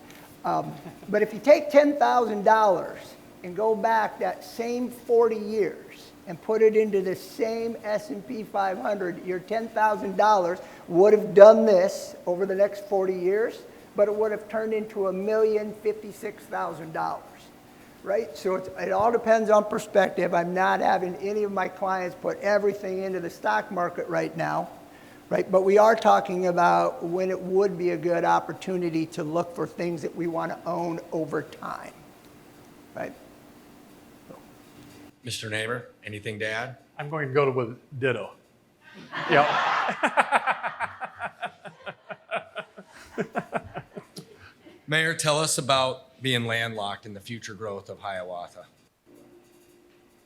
Speaker 8: But if you take $10,000 and go back that same 40 years and put it into the same S&P 500, your $10,000 would have done this over the next 40 years, but it would have turned into $1,056,000, right? So it all depends on perspective. I'm not having any of my clients put everything into the stock market right now, right? But we are talking about when it would be a good opportunity to look for things that we want to own over time, right?
Speaker 4: Mr. Neighbor, anything to add?
Speaker 7: I'm going to go with ditto. Yeah.
Speaker 4: Mayor, tell us about being landlocked and the future growth of Hiawatha.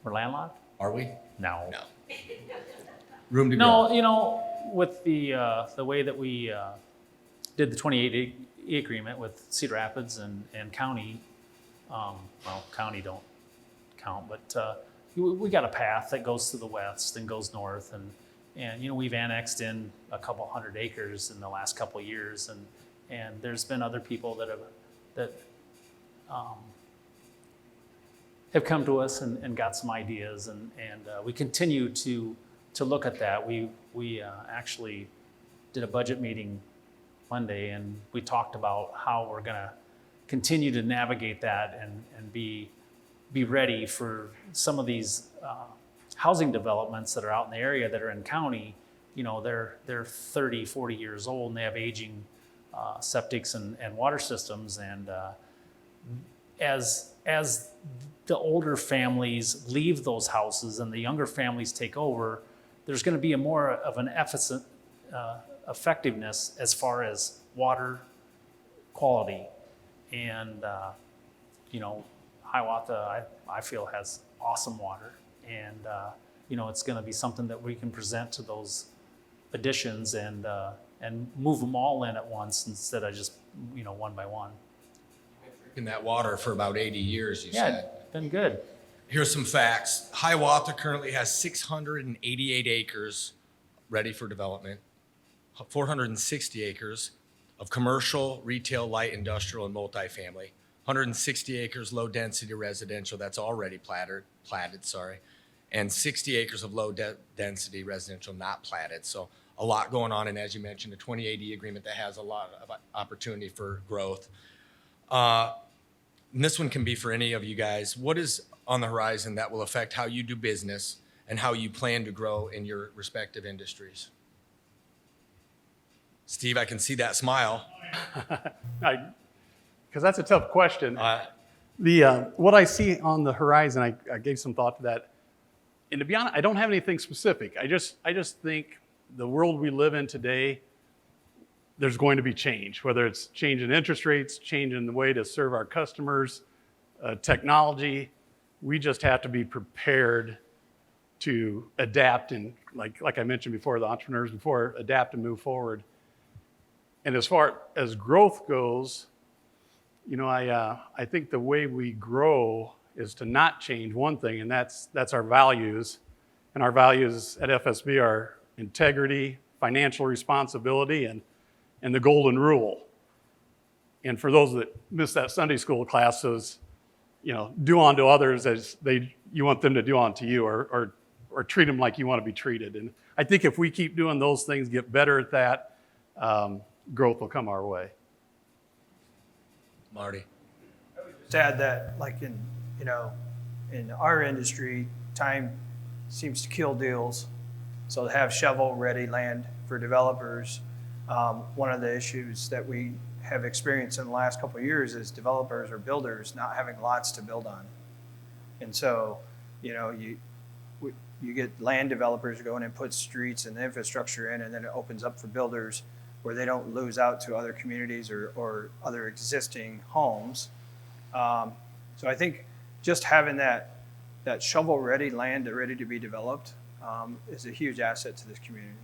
Speaker 2: We're landlocked?
Speaker 4: Are we?
Speaker 2: No.
Speaker 4: No. Room to grow.
Speaker 2: No, with the way that we did the 28 agreement with Cedar Rapids and county, county don't count, but we got a path that goes to the west and goes north, and we've annexed in a couple hundred acres in the last couple of years, and there's been other people that have come to us and got some ideas, and we continue to look at that. We actually did a budget meeting Monday, and we talked about how we're going to continue to navigate that and be ready for some of these housing developments that are out in the area that are in county. They're 30, 40 years old, and they have aging septics and water systems. And as the older families leave those houses and the younger families take over, there's going to be a more of an effectiveness as far as water quality. And Hiawatha, I feel, has awesome water, and it's going to be something that we can present to those additions and move them all in at once instead of just one by one.
Speaker 4: In that water for about 80 years, you
Speaker 2: Yeah,
Speaker 4: said.
Speaker 2: it's been good.
Speaker 4: Here's some facts. Hiawatha currently has 688 acres ready for development, 460 acres of commercial, retail, light industrial, and multifamily, 160 acres low-density residential that's already platted, and 60 acres of low-density residential not platted. So a lot going on, and as you mentioned, a 2080 agreement that has a lot of opportunity for growth. And this one can be for any of you guys. What is on the horizon that will affect how you do business and how you plan to grow in your respective industries? Steve, I can see that smile.
Speaker 7: Because that's a tough question. What I see on the horizon, I gave some thought to that. And to be honest, I don't have anything specific. I just think the world we live in today, there's going to be change, whether it's change in interest rates, change in the way to serve our customers, technology. We just have to be prepared to adapt and, like I mentioned before, the entrepreneurs before, adapt and move forward. And as far as growth goes, I think the way we grow is to not change one thing, and that's our values. And our values at FSB are integrity, financial responsibility, and the golden rule. And for those that missed that Sunday school class, those, do unto others as you want them to do unto you, or treat them like you want to be treated. And I think if we keep doing those things, get better at that, growth will come our way.
Speaker 4: Marty.
Speaker 5: To add that, like in our industry, time seems to kill deals. So to have shovel-ready land for developers, one of the issues that we have experienced in the last couple of years is developers or builders not having lots to build on. And so, you get land developers go in and put streets and infrastructure in, and then it opens up for builders where they don't lose out to other communities or other existing homes. So I think just having that that shovel-ready land that ready to be developed is a huge asset to this community.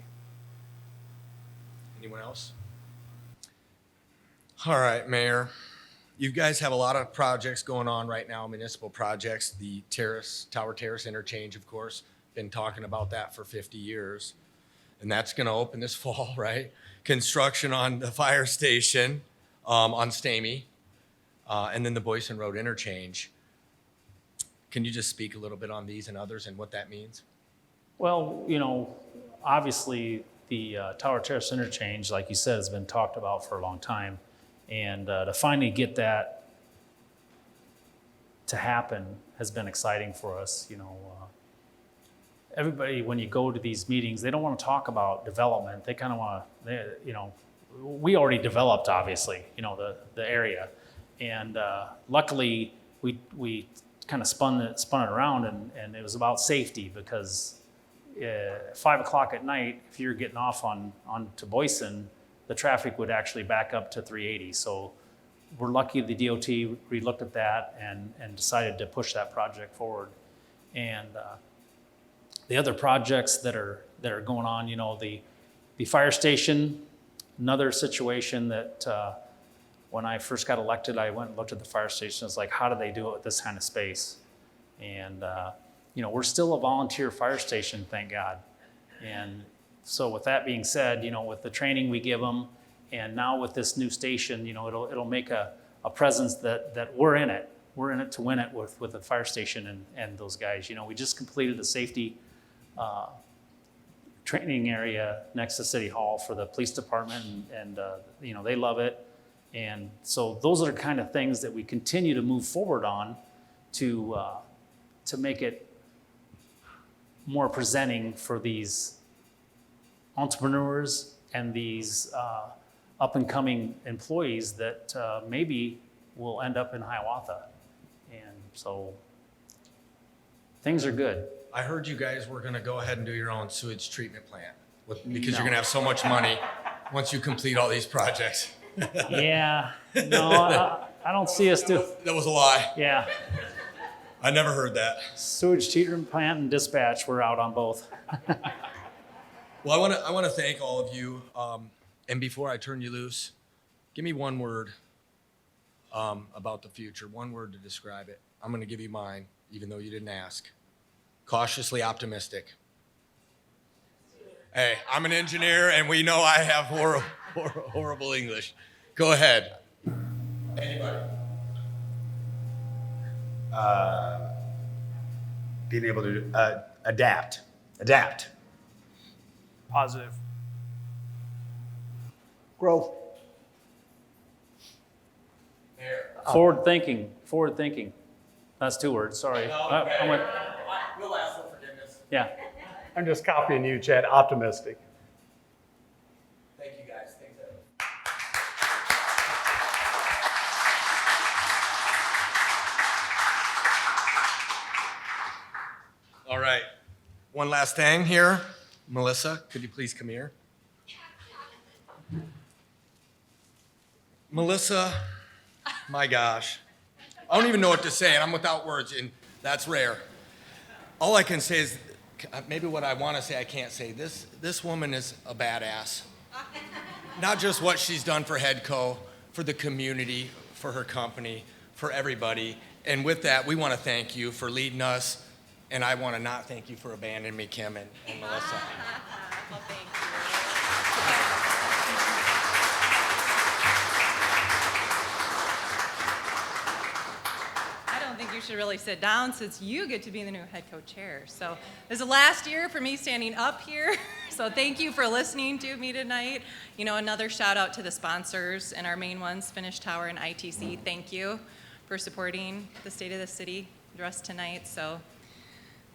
Speaker 4: Anyone else? All right, Mayor. You guys have a lot of projects going on right now, municipal projects. The Tower Terrace interchange, of course, been talking about that for 50 years. And that's going to open this fall, right? Construction on the fire station on Stamey, and then the Boyson Road interchange. Can you just speak a little bit on these and others and what that means?
Speaker 2: Well, obviously the Tower Terrace interchange, like you said, has been talked about for a long time. And to finally get that to happen has been exciting for us. Everybody, when you go to these meetings, they don't want to talk about development. They kind of want to, we already developed, obviously, the area. And luckily, we kind of spun it around, and it was about safety, because 5 o'clock at night, if you're getting off on to Boyson, the traffic would actually back up to 380. So we're lucky the DOT relooked at that and decided to push that project forward. And the other projects that are going on, the fire station, another situation that when I first got elected, I went and looked at the fire station. It's like, how do they do it with this kind of space? And we're still a volunteer fire station, thank God. And so with that being said, with the training we give them, and now with this new station, it'll make a presence that we're in it. We're in it to win it with the fire station and those guys. We just completed the safety training area next to City Hall for the police department, and they love it. And so those are the kind of things that we continue to move forward on to make it more presenting for these entrepreneurs and these up-and-coming employees that maybe will end up in Hiawatha. And so things are good.
Speaker 4: I heard you guys were going to go ahead and do your own sewage treatment plant because you're going to have so much money once you complete all these projects.
Speaker 2: Yeah, no, I don't see us do.
Speaker 4: That was a lie.
Speaker 2: Yeah,
Speaker 4: I never heard that.
Speaker 2: sewage treatment plant and dispatch, we're out on both.
Speaker 4: Well, I want to thank all of you. And before I turn you loose, give me one word about the future. One word to describe it. I'm going to give you mine, even though you didn't ask. Cautiously optimistic. Hey, I'm an engineer, and we know I have horrible English. Go ahead. Anybody?
Speaker 6: Being able to adapt.
Speaker 5: Positive.
Speaker 8: Growth.
Speaker 2: Forward thinking. That's 2 words, sorry.
Speaker 4: We'll ask for forgiveness.
Speaker 2: Yeah.
Speaker 7: I'm just copying you, Chad, optimistic.
Speaker 4: Thank you, guys. Thanks, everyone. All right. One last thing here. Melissa, could you please come here? Melissa, my gosh. I don't even know what to say, and I'm without words, and that's rare. All I can say is, maybe what I want to say I can't say. This woman is a badass. Not just what she's done for Headco, for the community, for her company, for everybody. And with that, we want to thank you for leading us. And I want to not thank you for abandoning me, Kim and Melissa.
Speaker 1: Well, thank you. I don't think you should really sit down since you get to be the new head coach chair. So this is the last year for me standing up here. So thank you for listening to me tonight. Another shout out to the sponsors and our main ones, Finnish Tower and ITC. Thank you for supporting the State of the City dress tonight. So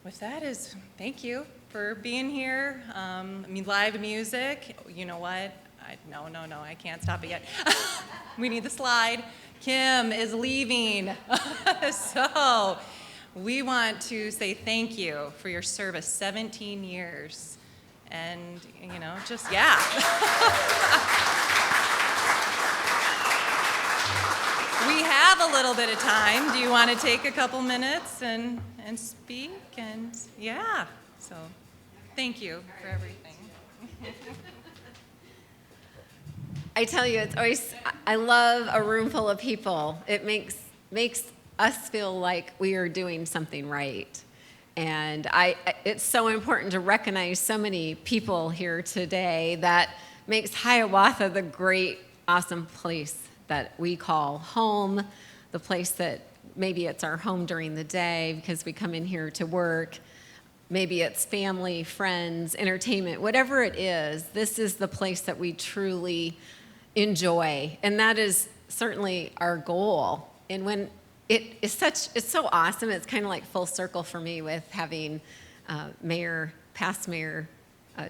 Speaker 1: with that thank you for being here. Live music, you know what? No, I can't stop it yet. We need the slide. Kim is leaving. So we want to say thank you for your service, 17 years. And, yeah. We have have a little bit of time. Do you want to take a couple minutes and speak? And yeah, so thank you for everything.
Speaker 9: I tell you, it's always, I love a room full of people. It makes us feel like we are doing something right. And it's so important to recognize so many people here today that makes Hiawatha the great, awesome place that we call home, the place that maybe it's our home during the day because we come in here to work. Maybe it's family, friends, entertainment, whatever it is, this is the place that we truly enjoy. And that is certainly our goal. And when it's so awesome, it's kind of like full circle for me with having past Mayor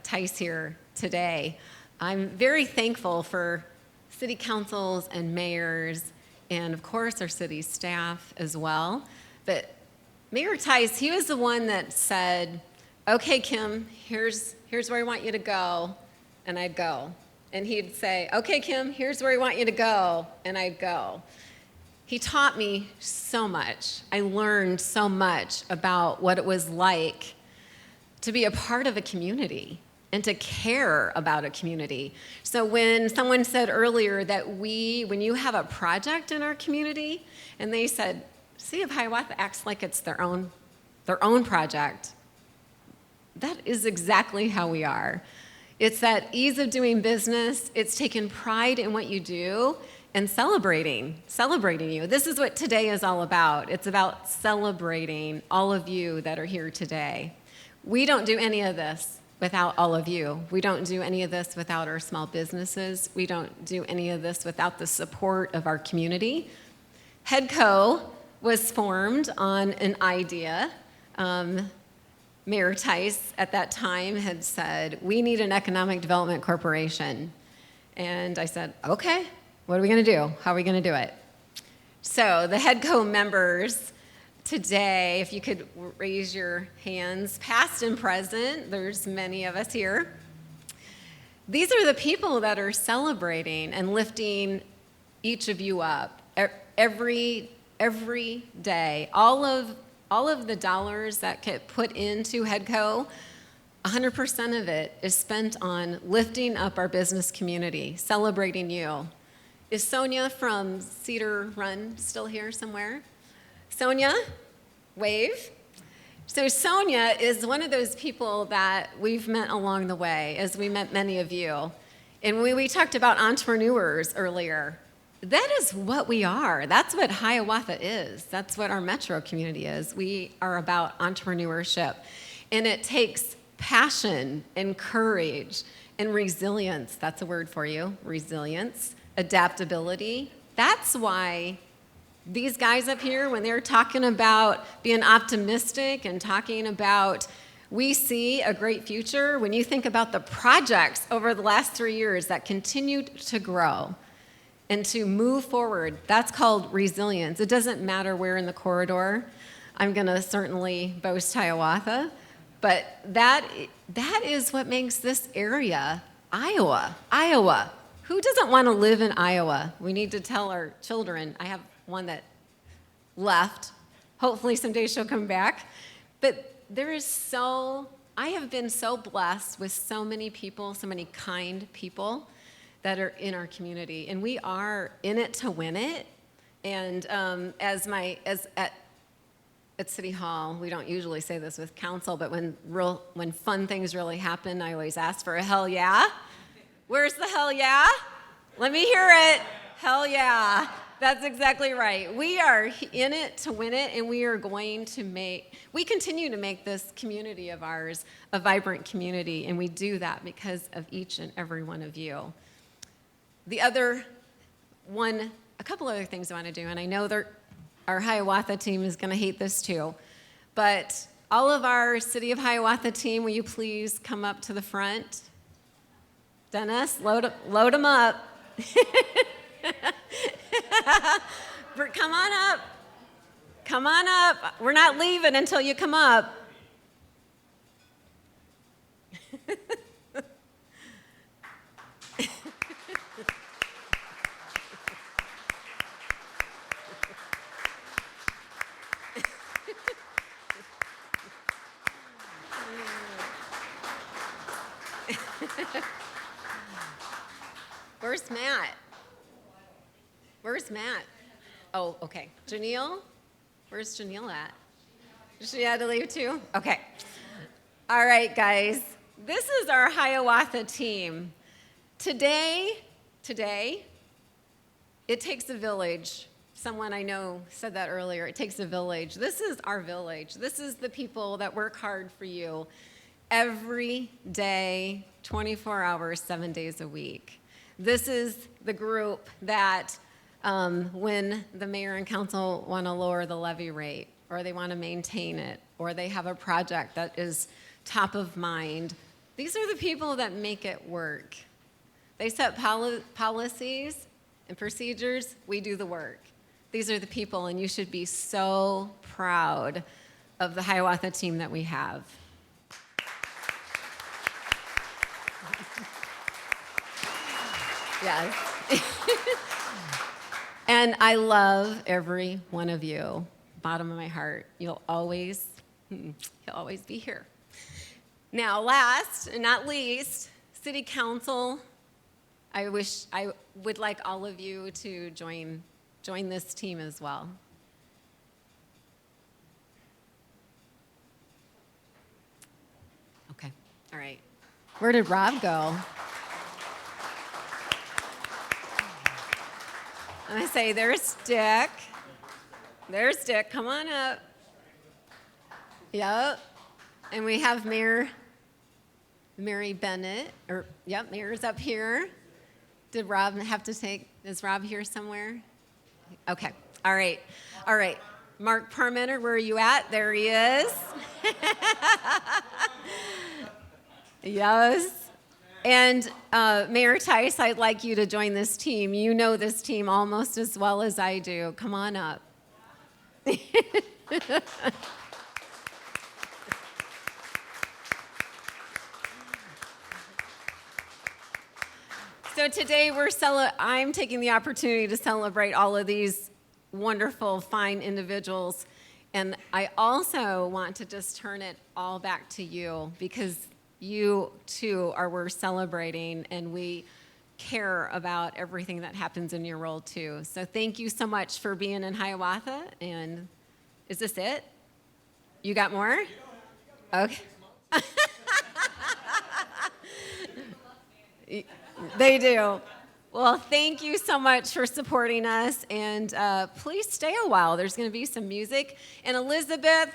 Speaker 9: Tice here today. I'm very thankful for city councils and mayors, and of course our city staff as well. But Mayor Tice, he was the one that said, okay, Kim, here's where I want you to go, and I'd go. And he'd say, okay, Kim, here's where I want you to go, and I'd go. He taught me so much. I learned so much about what it was like to be a part of a community and to care about a community. So when someone said earlier that when you have a project in our community, and they said, City of Hiawatha acts like it's their own project, that is exactly how we are. It's that ease of doing business. It's taking pride in what you do and celebrating you. This is what today is all about. It's about celebrating all of you that are here today. We don't do any of this without all of you. We don't do any of this without our small businesses. We don't do any of this without the support of our community. HEDCO was formed on an idea. Mayor Tice at that time had said, we need an economic development corporation. And I said, okay, what are we going to do? How are we going to do it? So the HEDCO members today, if you could raise your hands, past and present, there's many of us here. These are the people that are celebrating and lifting each of you up every day. All of the dollars that get put into HEDCO, 100% of it is spent on lifting up our business community, celebrating you. Is Sonia from Cedar Run still here somewhere? Sonia, wave. So Sonia is one of those people that we've met along the way, as we met many of you. And we talked about entrepreneurs earlier. That is what we are. That's what Hiawatha is. That's what our metro community is. We are about entrepreneurship. And it takes passion and courage and resilience. That's a word for you, resilience, adaptability. That's why these guys up here, when they're talking about being optimistic and talking about we see a great future, when you think about the projects over the last 3 years that continued to grow, and to move forward, that's called resilience. It doesn't matter where in the corridor. I'm going to certainly boast Hiawatha, but that is what makes this area Iowa. Iowa. Who doesn't want to live in Iowa? We need to tell our children. I have one that left. Hopefully someday she'll come back. But I have been so blessed with so many people, so many kind people that are in our community, and we are in it to win it. And at City Hall, we don't usually say this with council, but when fun things really happen, I always ask for a hell yeah. Where's the hell yeah? Let me hear it. Hell yeah. That's exactly right. We are in it to win it, and we continue to make this community of ours a vibrant community, and we do that because of each and every one of you. A couple other things I want to do, and I know our Hiawatha team is going to hate this too, but all of our City of Hiawatha team, will you please come up to the front? Dennis, load them up. Come on up. Come on up. We're not leaving until you come up. Where's Matt? Where's Matt? Oh, okay. Janelle? Where's Janelle at? She had to leave too? Okay. All right, guys. This is our Hiawatha team. Today, it takes a village. Someone I know said that earlier. It takes a village. This is our village. This is the people that work hard for you every day, 24 hours, 7 days a week. This is the group that when the mayor and council want to lower the levy rate, or they want to maintain it, or they have a project that is top of mind, these are the people that make it work. They set policies and procedures. We do the work. These are the people, and you should be so proud of the Hiawatha team that we have. Yes. And I love every one of you, bottom of my heart. You'll always be here. Now, last and not least, City Council. I would like all of you to join this team as well. Okay, all right. Where did Rob go? I say, there's Dick. There's Dick. Come on up. Yep. And we have Mayor Bennett. Mayor's up here. Did Rob have to take? Is Rob here somewhere? Okay. All right. All right. Mark Parmenter, where are you at? There he is. Yes. And Mayor Tice, I'd like you to join this team. You know this team almost as well as I do. Come on up. So today I'm taking the opportunity to celebrate all of these wonderful, fine individuals. And I also want to just turn it all back to you, because you too are worth celebrating, and we care about everything that happens in your role too. So thank you so much for being in Hiawatha. And is this it? You got more? Okay. They do. Well, thank you so much for supporting us, and please stay a while. There's going to be some music. And Elizabeth,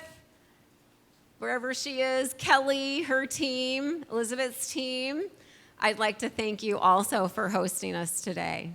Speaker 9: wherever she is, Kelly, her team, Elizabeth's team, I'd like to thank you also for hosting us today.